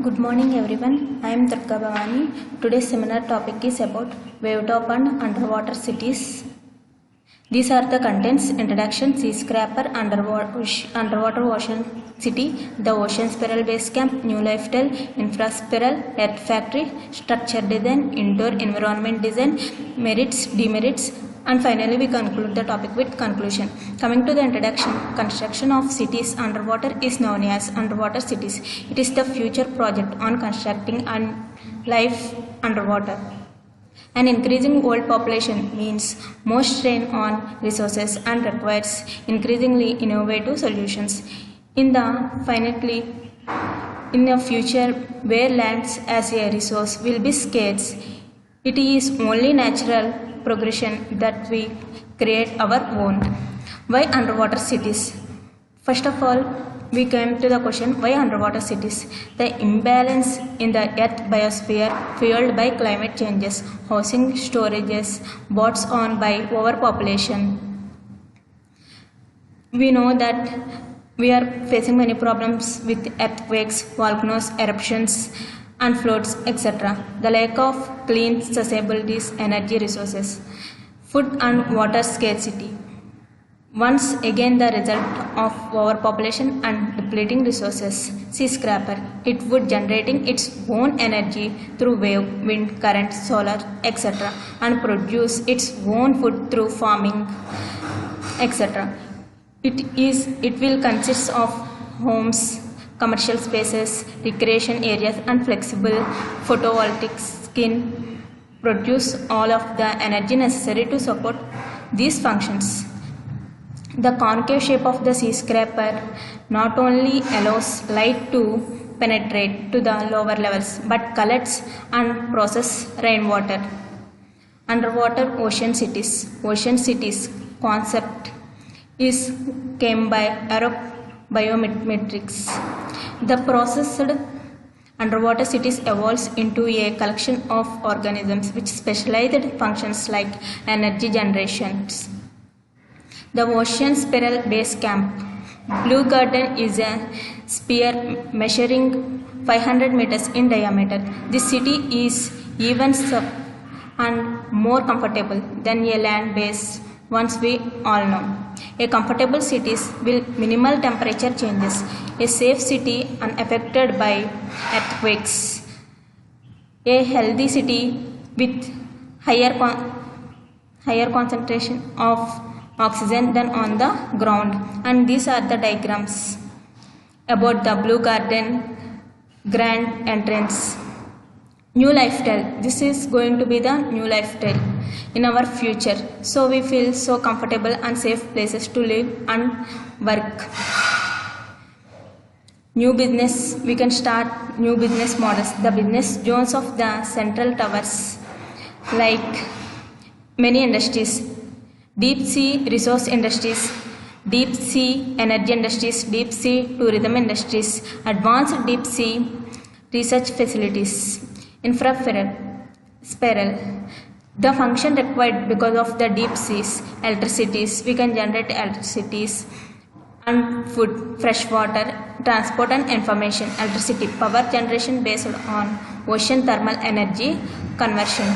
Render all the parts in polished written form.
Good morning everyone. I am Durga Bhavani. Today's seminar topic is about wave top and underwater cities. These are the contents: introduction, sea scraper, underwater ocean city, the ocean spiral base camp, new lifestyle, infraspiral, earth factory, structure design, indoor environment design, merits, demerits, and finally we conclude the topic with conclusion. Coming to the introduction, construction of cities underwater is known as underwater cities. It is the future project on constructing and life underwater. An increasing world population means more strain on resources and requires increasingly innovative solutions. In the future where lands as a resource will be scarce, it is only natural progression that we create our own. Why underwater cities? First of all, we came to the question, why underwater cities? The imbalance in the earth biosphere fueled by climate changes, housing storages brought on by overpopulation. We know that we are facing many problems with earthquakes, volcanoes, eruptions and floods, etc. The lack of clean, sustainability, energy resources, food and water scarcity. Once again the result of overpopulation and depleting resources. Sea scraper. It would generating its own energy through wave, wind, current, solar, etc. and produce its own food through farming, etc. It will consist of homes, commercial spaces, recreation areas and flexible photovoltaic skin produce all of the energy necessary to support these functions. The concave shape of the sea scraper not only allows light to penetrate to the lower levels but collects and processes rainwater. Underwater ocean cities. Ocean cities concept came by biometrics. The processed underwater cities evolves into a collection of organisms with specialized functions like energy generations. The ocean spiral base camp. Blue Garden is a sphere measuring 500 meters in diameter. This city is even and more comfortable than a land base, once we all know. A comfortable city with minimal temperature changes. A safe city unaffected by earthquakes. A healthy city with higher concentration of oxygen than on the ground. And these are the diagrams about the Blue Garden grand entrance. New lifestyle. This is going to be the new lifestyle in our future, so we feel so comfortable and safe places to live and work. New business. We can start new business models. The business zones of the central towers, like many industries: deep sea resource industries, deep sea energy industries, deep sea tourism industries, advanced deep sea research facilities. Infraspiral. The function required because of the deep seas, electricities, we can generate electricities and food, fresh water, transport and information. Electricity, power generation based on ocean thermal energy conversion.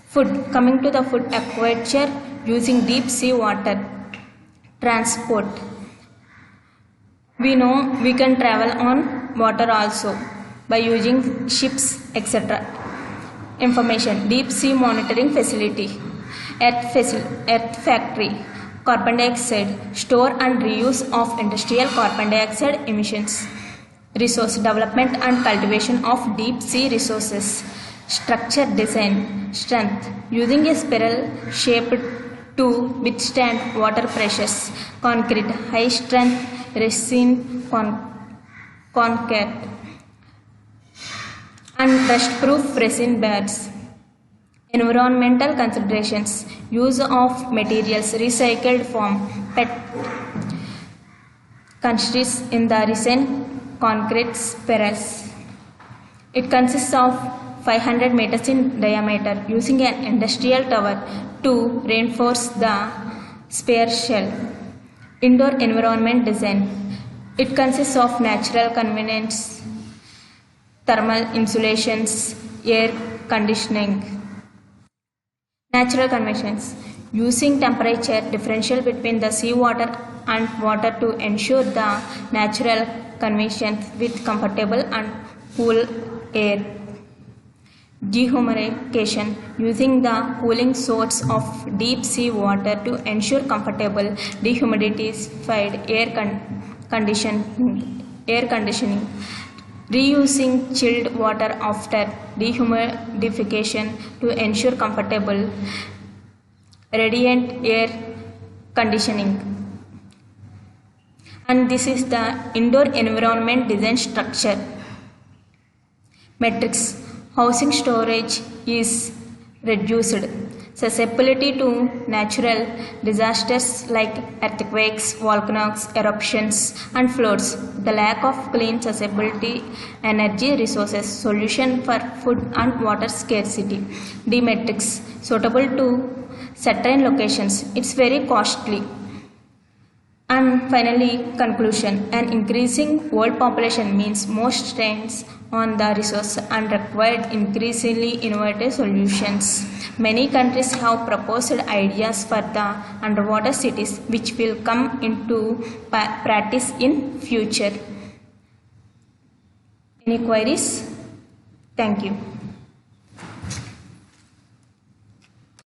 Food, coming to the food, aquaculture using deep sea water. Transport, we know we can travel on water also by using ships, etc. Information, deep sea monitoring facility. Earth factory, carbon dioxide, store and reuse of industrial carbon dioxide emissions. Resource development and cultivation of deep sea resources. Structure design, strength, using a spiral shape to withstand water pressures. Concrete, high strength resin concrete and rust-proof resin beds. Environmental considerations, use of materials recycled from PET consists in the resin concrete spirals. It consists of 500 meters in diameter, using an industrial tower to reinforce the spare shell. Indoor environment design. It consists of natural convenience thermal insulations, air conditioning. Natural convections. Using temperature differential between the seawater and water to ensure the natural convection with comfortable and cool air. Dehumidification. Using the cooling source of deep sea water to ensure comfortable dehumidified air conditioning. Reusing chilled water after dehumidification to ensure comfortable radiant air conditioning. And this is the indoor environment design structure. Metrics. Housing storage is reduced. Susceptibility to natural disasters like earthquakes, volcanoes, eruptions, and floods. The lack of clean susceptibility, energy resources, solution for food and water scarcity. D metrics. Suitable to certain locations. It's very costly. And finally, conclusion. An increasing world population means more strains on the resource and required increasingly innovative solutions. Many countries have proposed ideas for the underwater cities which will come into practice in future. Any queries? Thank you.